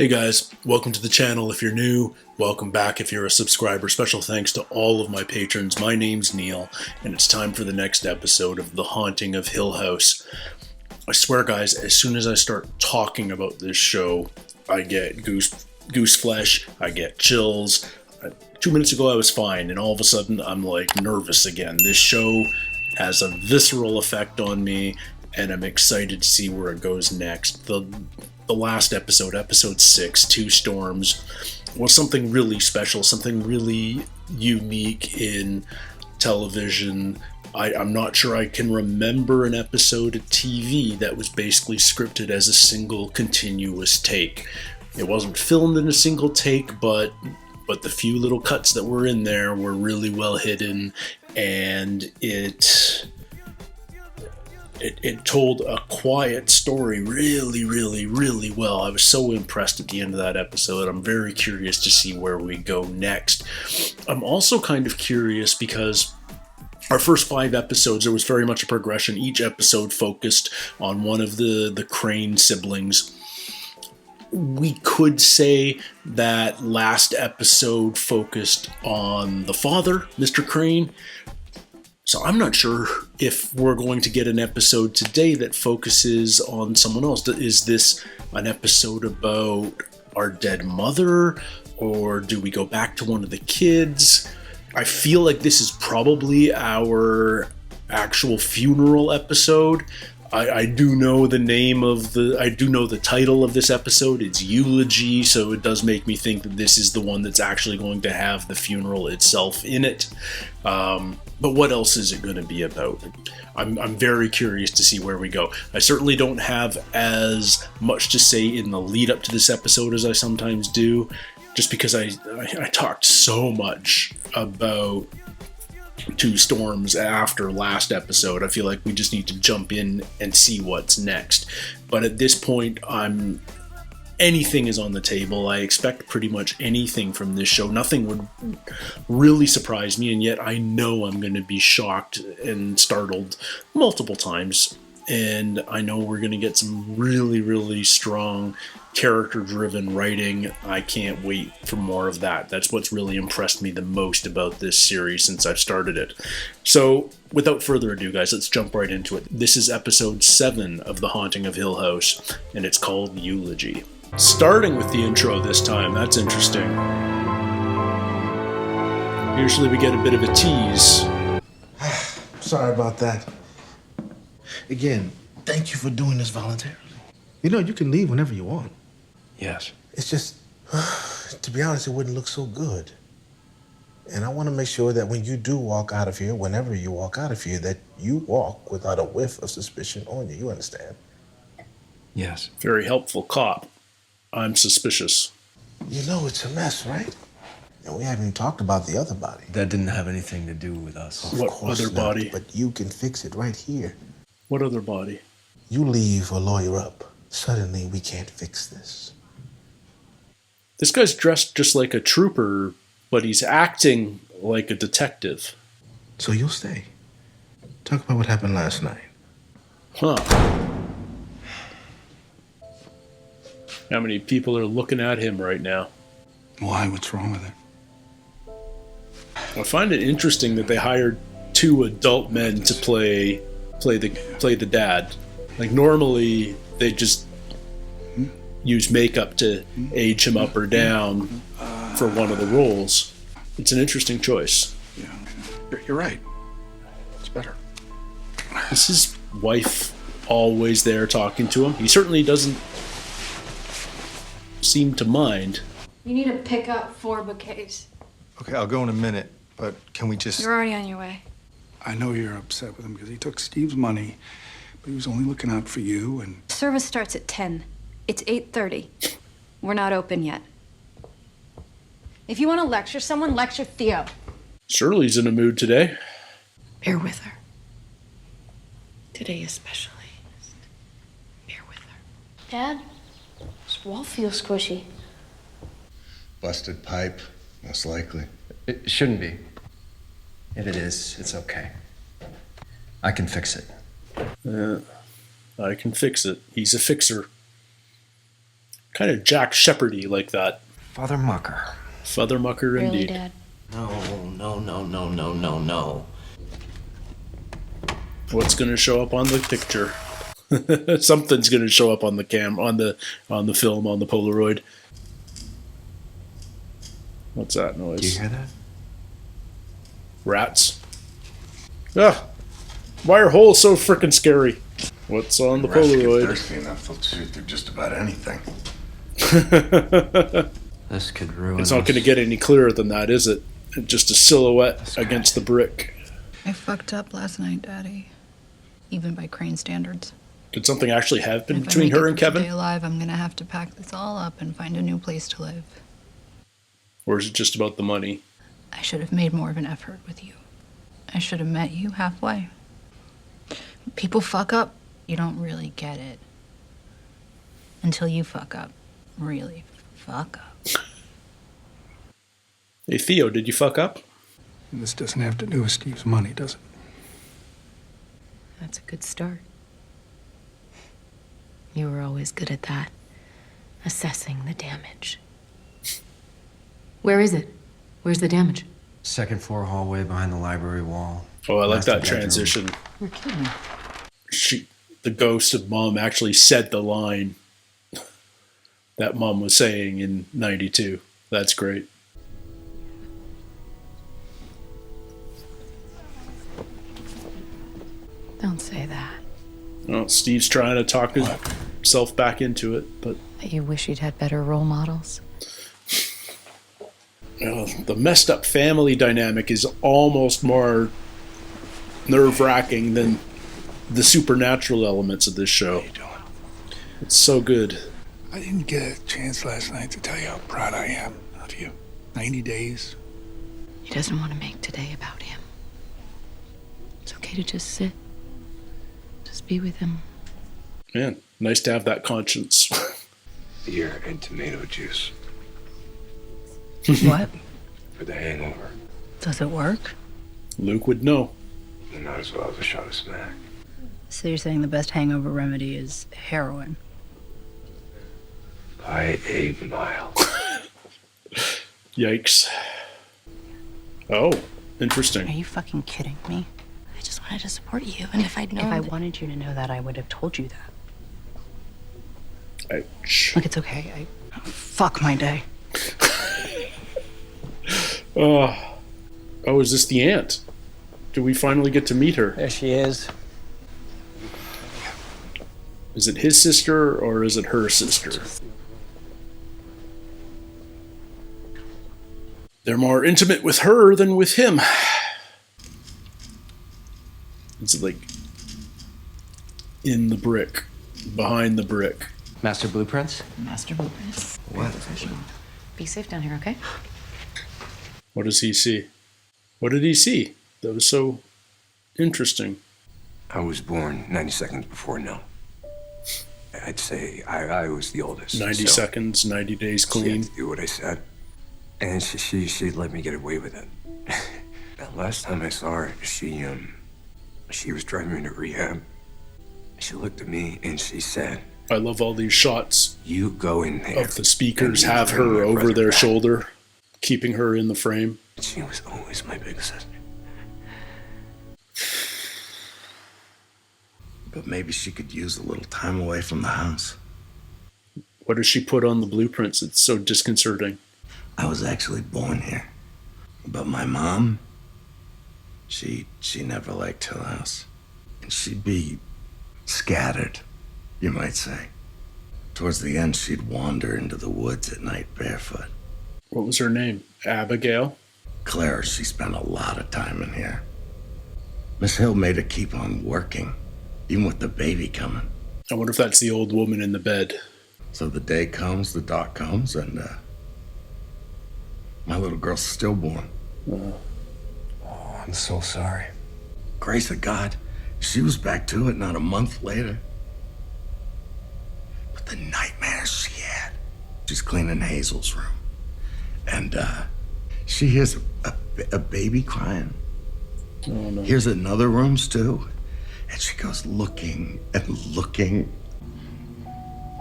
Hey guys, welcome to the channel if you're new, welcome back if you're a subscriber. Special thanks to all of my patrons. My name's Neil, and it's time for the next episode of The Haunting of Hill House. I swear guys, as soon as I start talking about this show, I get goose flesh, I get chills. 2 minutes ago I was fine, and all of a sudden I'm like nervous again. This show has a visceral effect on me, and I'm excited to see where it goes next. The last episode, episode 6, Two Storms, was something really special, something really unique in television. I'm not sure I can remember an episode of TV that was basically scripted as a single continuous take. It wasn't filmed in a single take, but the few little cuts that were in there were really well hidden, and it told a quiet story really, really, really well. I was so impressed at the end of that episode. I'm very curious to see where we go next. I'm also kind of curious because our first 5 episodes, there was very much a progression. Each episode focused on one of the Crane siblings. We could say that last episode focused on the father, Mr. Crane. So I'm not sure if we're going to get an episode today that focuses on someone else. Is this an episode about our dead mother, or do we go back to one of the kids? I feel like this is probably our actual funeral episode. I do know the title of this episode. It's Eulogy, so it does make me think that this is the one that's actually going to have the funeral itself in it. But what else is it going to be about? I'm very curious to see where we go. I certainly don't have as much to say in the lead up to this episode as I sometimes do, just because I talked so much about Two Storms after last episode. I feel like we just need to jump in and see what's next. But at this point, anything is on the table. I expect pretty much anything from this show. Nothing would really surprise me, and yet I know I'm going to be shocked and startled multiple times. And I know we're going to get some really, really strong character-driven writing. I can't wait for more of that. That's what's really impressed me the most about this series since I've started it. So, without further ado, guys, let's jump right into it. This is episode 7 of The Haunting of Hill House, and it's called Eulogy. Starting with the intro this time, that's interesting. Usually we get a bit of a tease. Sorry about that. Again, thank you for doing this voluntarily. You know, you can leave whenever you want. Yes. It's just, to be honest, it wouldn't look so good. And I want to make sure that when you do walk out of here, whenever you walk out of here, that you walk without a whiff of suspicion on you. You understand? Yes. Very helpful cop. I'm suspicious. You know it's a mess, right? And we haven't even talked about the other body. That didn't have anything to do with us. Of What course other not, body? But you can fix it right here. What other body? You leave a lawyer up. Suddenly we can't fix this. This guy's dressed just like a trooper, but he's acting like a detective. So you'll stay. Talk about what happened last night. Huh. How many people are looking at him right now? Why? What's wrong with it? I find it interesting that they hired 2 adult men to play the dad. Like normally they just use makeup to age him up or down for one of the roles. It's an interesting choice. Yeah, you're right. It's better. Is his wife always there talking to him? He certainly doesn't seem to mind. You need to pick up 4 bouquets. Okay, I'll go in a minute, but can we just... You're already on your way. I know you're upset with him because he took Steve's money, but he was only looking out for you and... Service starts at 10. It's 8:30. We're not open yet. If you want to lecture someone, lecture Theo. Shirley's in a mood today. Bear with her. Today especially. Bear with her. Dad, this wall feels squishy. Busted pipe, most likely. It shouldn't be. If it is, it's okay. I can fix it. I can fix it. He's a fixer. Kind of Jack Shepard-y like that. Father Mucker. Father Mucker, Really, indeed. Dad? No. What's going to show up on the picture? Something's going to show up on the on the film, on the Polaroid. What's that noise? Do you hear that? Rats. Ah, why are holes so freaking scary? What's on the Rats get Polaroid? thirsty enough, they'll shoot through just about anything. This could ruin It's not going to get any clearer than that, is it? Just a silhouette against the brick. I fucked up last night, Daddy. Even by Crane standards. Did something actually happen If I between make her it and through the Kevin? day alive, I'm gonna have to pack this all up and find a new place to live. Or is it just about the money? I should have made more of an effort with you. I should have met you halfway. People fuck up. You don't really get it. Until you fuck up. Really fuck up. Hey, Theo, did you fuck up? And this doesn't have to do with Steve's money, does it? That's a good start. You were always good at that. Assessing the damage. Where is it? Where's the damage? Second floor hallway behind the library wall. Oh, I like Master that bedroom. transition. You're kidding. The ghost of Mom actually said the line that Mom was saying in '92. That's great. Don't say that. Well, Steve's trying to talk himself back into it, but That you wish you'd had better role models. the messed up family dynamic is almost more nerve-wracking than the supernatural elements of this show. How you doing? It's so good. I didn't get a chance last night to tell you how proud I am of you. 90 days. He doesn't want to make today about him. It's okay to just sit. Just be with him. Man, nice to have that conscience. Beer and tomato juice What? for the hangover. Does it work? Luke would know. And not as well as a shot of smack. So you're saying the best hangover remedy is heroin? By a mile. Yikes. Oh, Are interesting. you fucking kidding me? I just wanted to support you, and if I'd known. If I wanted you to know that, I would have told you that. Ouch. Look, it's okay. Fuck my day. Oh, is this the aunt? Do we finally get to meet her? There she is. Is it his sister or is it her sister? They're more intimate with her than with him. It's like in the brick, behind the brick. Master blueprints? Master blueprints. What? Be safe down here, okay? What does he see? What did he see? That was so interesting. I was born 90 seconds before no. I'd say I was the oldest. 90 so seconds, 90 days She clean. had to do what I said. And she let me get away with it. That last time I saw her, she was driving me to rehab. She looked at me and she said, I love all these shots "You go in there." of the speakers and you have bring her my over brother their back." shoulder, keeping her in the frame. She was always my big sister. But maybe she could use a little time away from the house. What does she put on the blueprints? It's so disconcerting. I was actually born here. But my mom, she never liked Hill House. And she'd be scattered, you might say. Towards the end, she'd wander into the woods at night barefoot. What was her name? Abigail? Clara, she spent a lot of time in here. Miss Hill made her keep on working, even with the baby coming. I wonder if that's the old woman in the bed. So the day comes, the dark comes, and my little girl's stillborn. Oh, I'm so sorry. Grace of God, she was back to it not a month later. But the nightmares she had. She's cleaning Hazel's room. And she hears a baby crying. Oh, no. Hears it in other rooms too. And she goes looking and looking.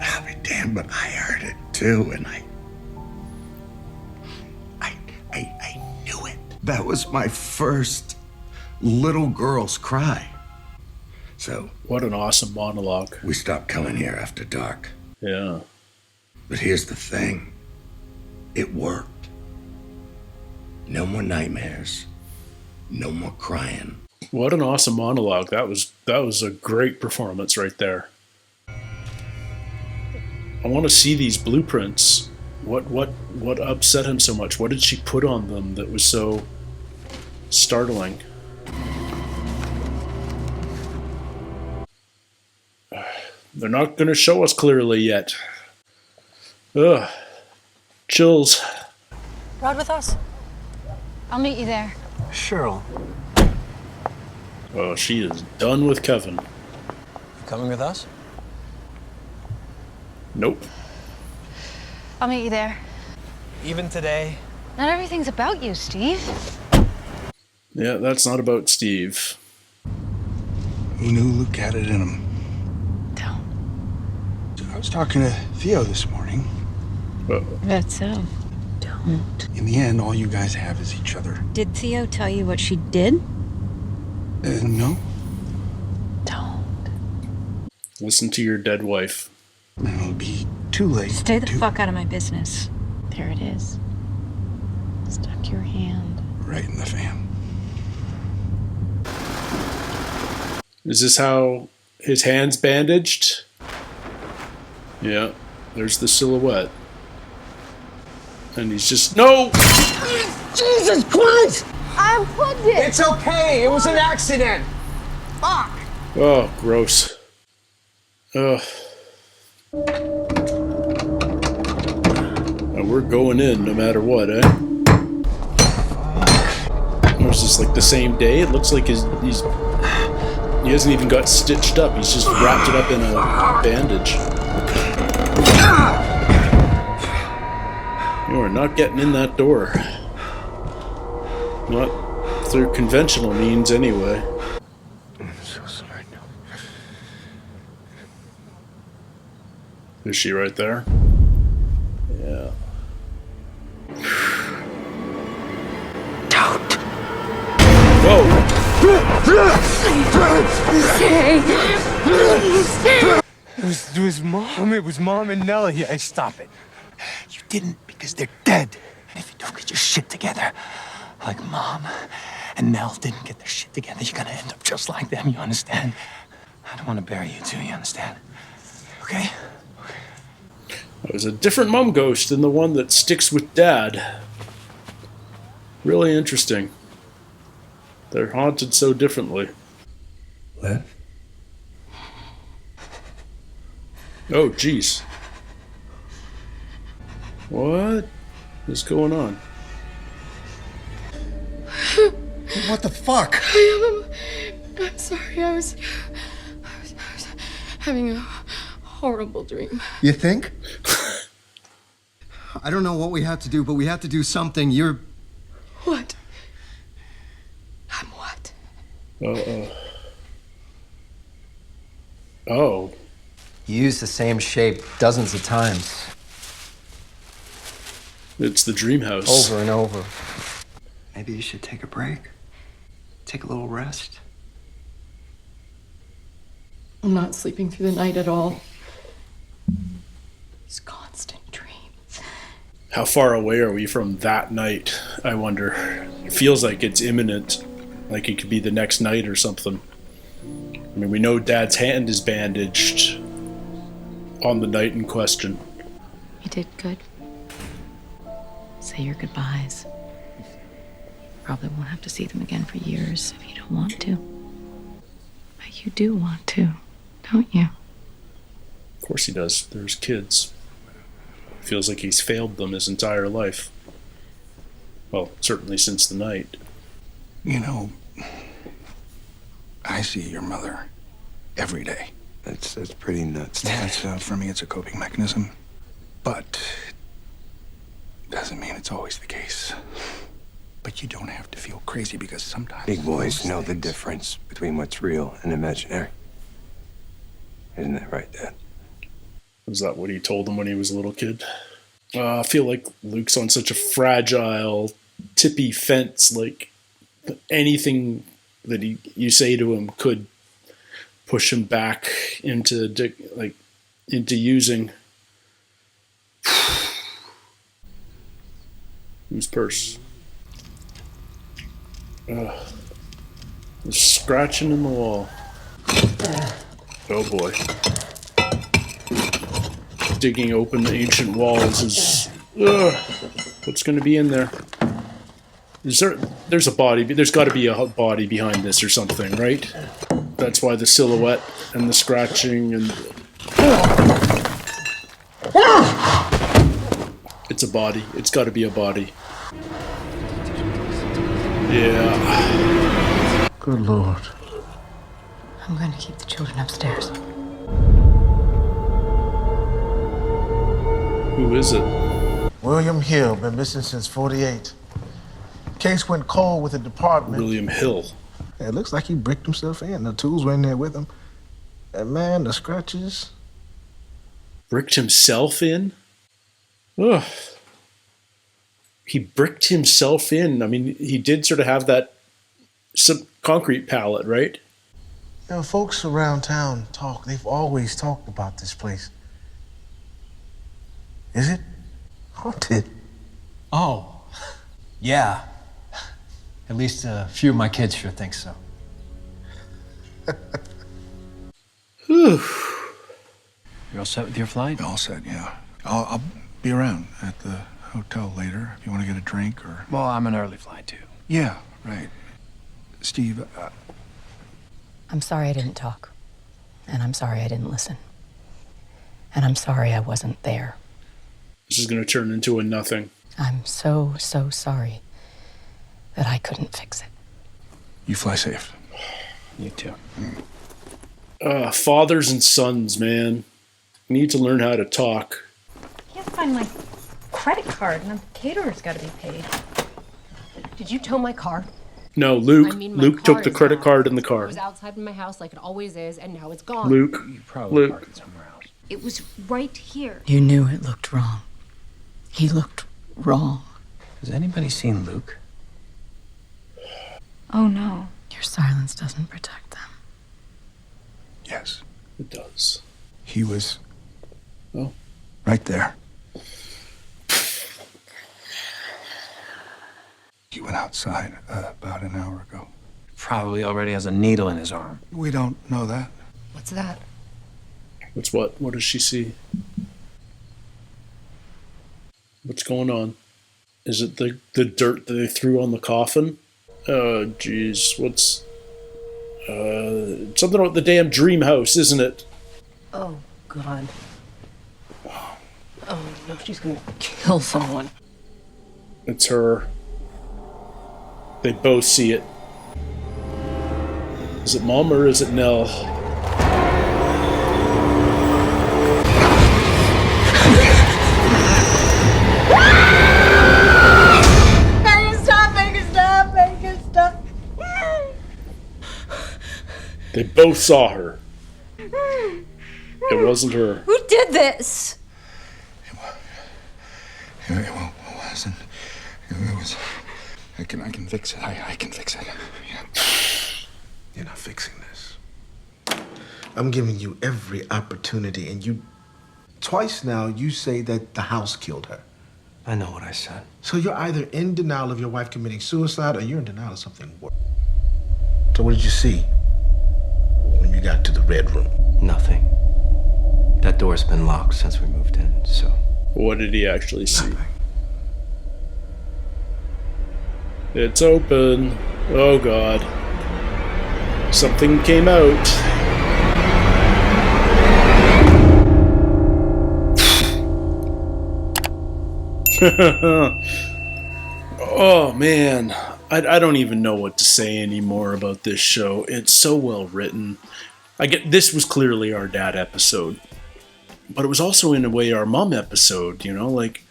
I'll be damned, but I heard it too, and I knew it. That was my first little girl's cry. So What an awesome monologue. we stopped coming here after dark. Yeah. But here's the thing. It worked. No more nightmares. No more crying. What an awesome monologue. That was a great performance right there. I want to see these blueprints. What upset him so much? What did she put on them that was so startling? They're not going to show us clearly yet. Ugh. Chills. Ride with us? I'll meet you there. Cheryl, Oh, she is done with Kevin. you coming with us? Nope. I'll meet you there. Even today? Not everything's about you, Steve. Yeah, that's not about Steve. He knew Luke had it in him. Don't. I was talking to Theo this morning. Uh-oh. That's so. Don't. In the end, all you guys have is each other. Did Theo tell you what she did? No? Don't. Listen to your dead wife. It'll be too late. Stay the fuck out of my business. There it is. Stuck your hand. Right in the fan. Is this how his hand's bandaged? Yeah, there's the silhouette. And he's just, no! Jesus Christ! I unplugged it! It's okay. It was an accident. Fuck! Oh, gross. Ugh. And we're going in no matter what, eh? Was this like the same day? It looks like he hasn't even got stitched up. He's just wrapped it up in a bandage. You are not getting in that door. Not through conventional means, anyway. I'm so sorry. Is she right there? Yeah. Don't. Whoa! It was Mom. It was Mom and Nellie. Hey, stop it. You didn't because they're dead. And if you don't get your shit together, like Mom and Nell didn't get their shit together, you're gonna end up just like them, you understand? I don't want to bury you too, you understand? Okay? It was a different mom ghost than the one that sticks with Dad. Really interesting. They're haunted so differently. What? Oh, jeez. What is going on? What the fuck? I'm sorry. I was having a horrible dream. You think? I don't know what we have to do, but we have to do something. You're... What? I'm what? Oh. You use the same shape dozens of times. It's the dream house. Over and over. Maybe you should take a break. Take a little rest. I'm not sleeping through the night at all. These constant dreams. How far away are we from that night, I wonder? It feels like it's imminent. Like it could be the next night or something. I mean, we know Dad's hand is bandaged on the night in question. You did good. Say your goodbyes. Probably won't have to see them again for years if you don't want to. But you do want to, don't you? Of course he does. There's kids. Feels like he's failed them his entire life. Well, certainly since the night. You know, I see your mother every day. That's pretty nuts. Yeah, for me, it's a coping mechanism. But doesn't mean it's always the case. But you don't have to feel crazy because sometimes... Big boys know the difference between what's real and imaginary. Isn't that right, Dad? Was that what he told him when he was a little kid? I feel like Luke's on such a fragile, tippy fence. Like anything that you say to him could push him back into using. Whose purse? There's scratching in the wall. Oh boy. Digging open the ancient walls is... what's going to be in there? There's a body. There's got to be a body behind this or something, right? That's why the silhouette and the scratching and... It's a body. It's got to be a body. Yeah. Good Lord. I'm going to keep the children upstairs. Who is it? William Hill, been missing since 48. Case went cold with the department. William Hill. It looks like he bricked himself in. The tools were in there with him. And man, the scratches. Bricked himself in? Ugh. He bricked himself in. I mean, he did sort of have that concrete palette, right? You know, folks around town talk. They've always talked about this place. Is it haunted? Oh, yeah. At least a few of my kids sure think so. You're all set with your flight? All set, yeah. I'll be around at the hotel later if you want to get a drink or... Well, I'm an early flight, too. Yeah, right. Steve, I'm sorry I didn't talk. And I'm sorry I didn't listen. And I'm sorry I wasn't there. This is going to turn into a nothing. I'm so sorry that I couldn't fix it. You fly safe. You too. Fathers and sons, man. Need to learn how to talk. Can't find my credit card, and the caterer's got to be paid. Did you tow my car? No, Luke. I mean, my Luke car took the is credit gone. card in the It car. was outside my house like it always is, and now it's gone. Luke. You probably Luke. parked it somewhere else. It was right here. You knew it looked wrong. He looked wrong. Has anybody seen Luke? Oh, no. Your silence doesn't protect them. yes, It does. he was Oh. right there. He went outside about an hour ago. Probably already has a needle in his arm. We don't know that. What's that? What's what? What does she see? What's going on? Is it the dirt that they threw on the coffin? Oh, jeez. What's... something about the damn dream house, isn't it? Oh, God. Oh, no, she's gonna kill someone. It's her. They both see it. Is it Mom or is it Nell? They both saw her. It wasn't her. Who did this? It wasn't. It was. I can fix it. I can fix it. Yeah. You're not fixing this. I'm giving you every opportunity, and you... Twice now, you say that the house killed her. I know what I said. So you're either in denial of your wife committing suicide, or you're in denial of something worse. So what did you see when you got to the red room? Nothing. That door's been locked since we moved in, so... What did he actually see? It's open. Oh, God. Something came out. Oh, man. I don't even know what to say anymore about this show. It's so well written. This was clearly our dad episode. But it was also, in a way, our mom episode, you know? Like,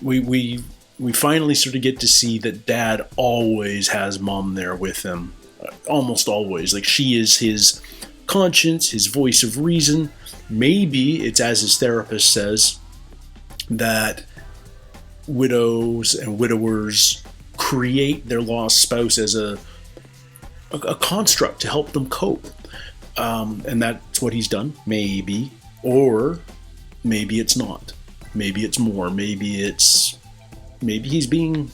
we finally sort of get to see that dad always has mom there with him. Almost always. Like, she is his conscience, his voice of reason. Maybe it's as his therapist says, that widows and widowers create their lost spouse as a construct to help them cope. And that's what he's done, maybe. Or maybe it's not. Maybe it's more. Maybe he's being...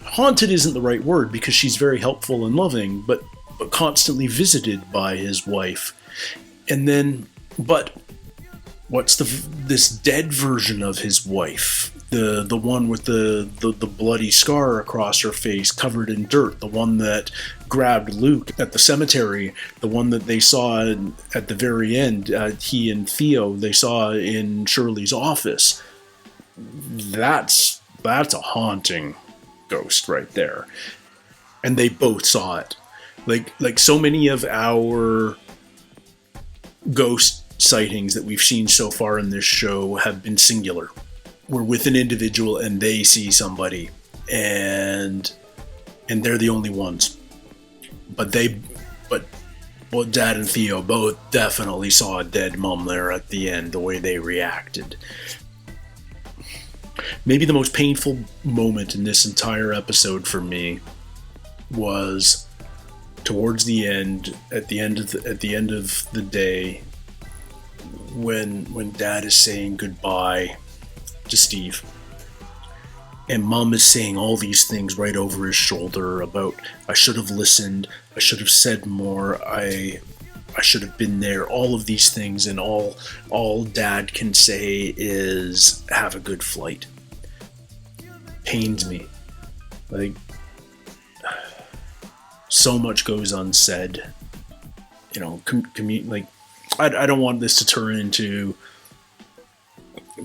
Haunted isn't the right word, because she's very helpful and loving, but constantly visited by his wife. And then, but what's this dead version of his wife? The one with the bloody scar across her face, covered in dirt, the one that grabbed Luke at the cemetery, the one that they saw at the very end, he and Theo, they saw in Shirley's office. That's a haunting ghost right there. And they both saw it. Like so many of our ghost sightings that we've seen so far in this show have been singular. We're with an individual and they see somebody, and they're the only ones. But Dad and Theo both definitely saw a dead mom there at the end, the way they reacted. Maybe the most painful moment in this entire episode for me was towards the end, at the end of the day, when Dad is saying goodbye to Steve, and Mom is saying all these things right over his shoulder about, I should have listened, I should have said more, I should have been there, all of these things, and all Dad can say is, have a good flight. Pains me. Like, so much goes unsaid. You know, I don't want this to turn into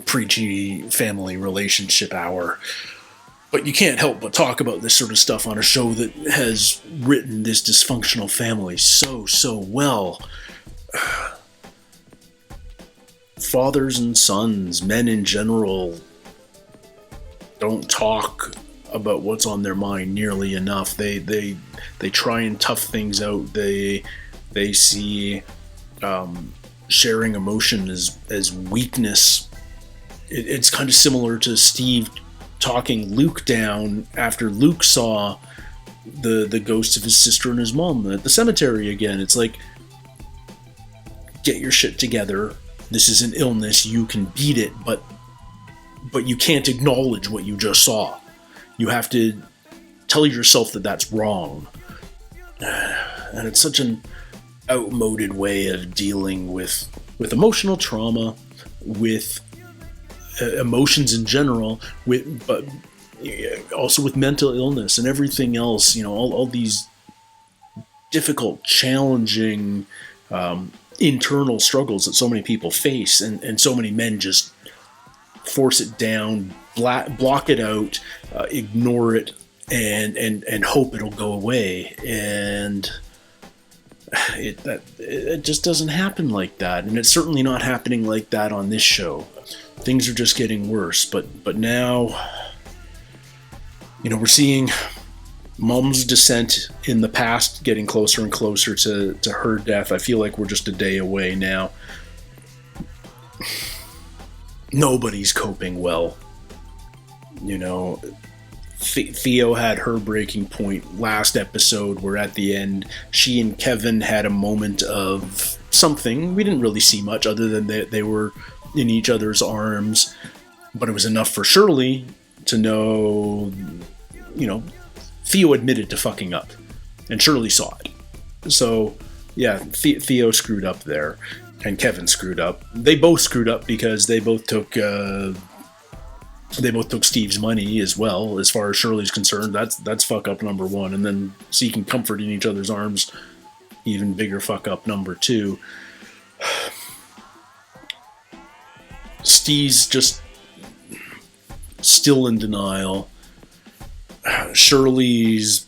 preachy family relationship hour, but you can't help but talk about this sort of stuff on a show that has written this dysfunctional family so well. Fathers and sons, men in general, don't talk about what's on their mind nearly enough. They try and tough things out. They see sharing emotion as weakness. It's kind of similar to Steve talking Luke down after Luke saw the ghost of his sister and his mom at the cemetery again. It's like, get your shit together. This is an illness. You can beat it, but you can't acknowledge what you just saw. You have to tell yourself that that's wrong. And it's such an outmoded way of dealing with emotional trauma, with emotions in general, but also with mental illness and everything else. You know, all these difficult, challenging internal struggles that so many people face, and so many men just force it down, block it out, ignore it, and hope it'll go away. And it just doesn't happen like that, and it's certainly not happening like that on this show. Things are just getting worse. But now, you know, we're seeing Mom's descent in the past getting closer and closer to her death. I feel like we're just a day away now. Nobody's coping well. You know, Theo had her breaking point last episode, where at the end she and Kevin had a moment of something. We didn't really see much other than they were in each other's arms, but it was enough for Shirley to know, you know, Theo admitted to fucking up, and Shirley saw it. So yeah, Theo screwed up there, and Kevin screwed up. They both screwed up because they both took Steve's money as well. As far as Shirley's concerned, that's fuck up number one. And then seeking comfort in each other's arms, even bigger fuck up number two. Steve's just still in denial. Shirley's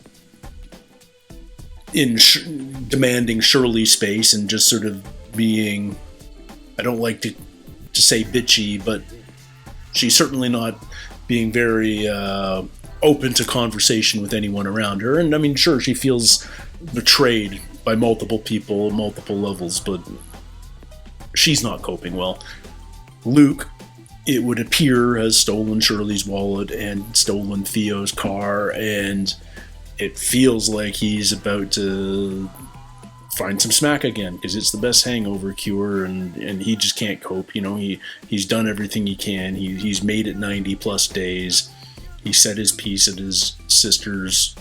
demanding Shirley's space and just sort of being, I don't like to say bitchy, but she's certainly not being very open to conversation with anyone around her. And I mean, sure, she feels betrayed by multiple people, multiple levels, but she's not coping well. Luke it would appear has stolen Shirley's wallet and stolen Theo's car, and it feels like he's about to find some smack again, because it's the best hangover cure, and he just can't cope. You know, he's done everything he can. He's made it 90 plus days. He said his piece at his sister's,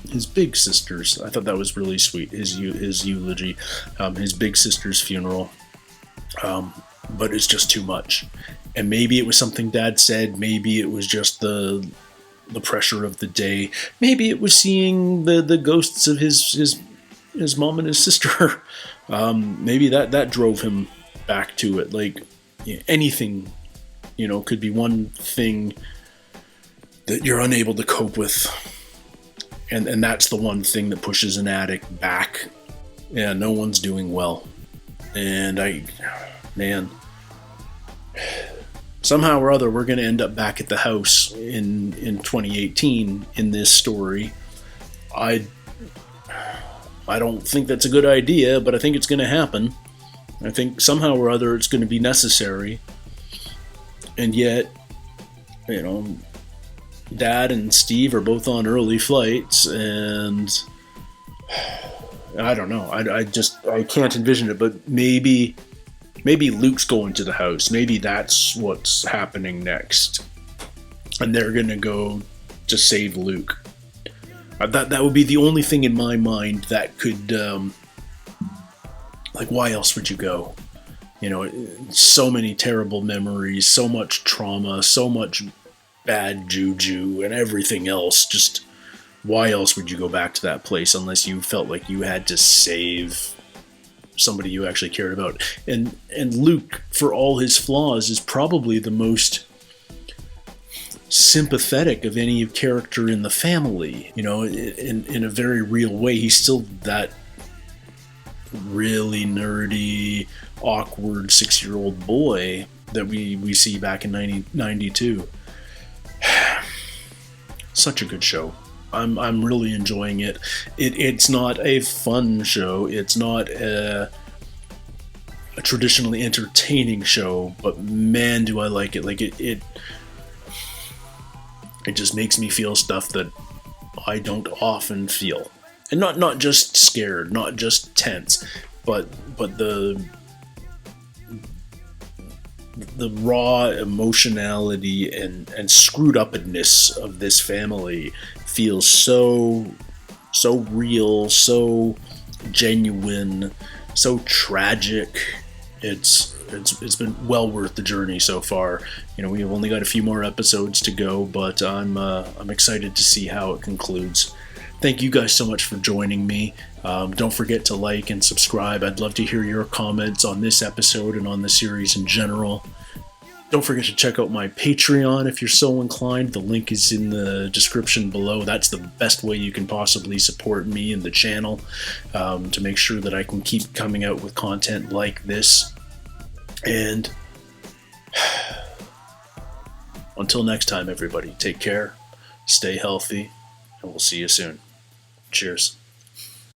his big sister's. I thought that was really sweet. His eulogy, his big sister's funeral. But it's just too much. And maybe it was something Dad said. Maybe it was just the pressure of the day. Maybe it was seeing the ghosts of his mom and his sister. Maybe that drove him back to it. Like, anything, could be one thing that you're unable to cope with, and that's the one thing that pushes an addict back. Yeah, no one's doing well, and somehow or other we're going to end up back at the house in 2018 in this story. I don't think that's a good idea, but I think it's going to happen. I think somehow or other it's going to be necessary. And yet, Dad and Steve are both on early flights, and I don't know. I can't envision it, but maybe Luke's going to the house. Maybe that's what's happening next. And they're going to go to save Luke. That would be the only thing in my mind that could, why else would you go? So many terrible memories, so much trauma, so much bad juju and everything else. Just why else would you go back to that place unless you felt like you had to save somebody you actually cared about? And Luke, for all his flaws, is probably the most sympathetic of any character in the family. In a very real way, he's still that really nerdy, awkward 6-year-old boy that we see back in 1992. Such a good show. I'm really enjoying it. It's not a fun show. It's not a traditionally entertaining show, but man, do I like it. Like it just makes me feel stuff that I don't often feel. And not just scared, not just tense, but the raw emotionality and screwed upness of this family feels so real, so genuine, so tragic. It's been well worth the journey so far. We've only got a few more episodes to go, but I'm excited to see how it concludes. Thank you guys so much for joining me. Don't forget to like and subscribe. I'd love to hear your comments on this episode and on the series in general. Don't forget to check out my Patreon if you're so inclined. The link is in the description below. That's the best way you can possibly support me and the channel, to make sure that I can keep coming out with content like this. And until next time, everybody, take care, stay healthy, and we'll see you soon. Cheers.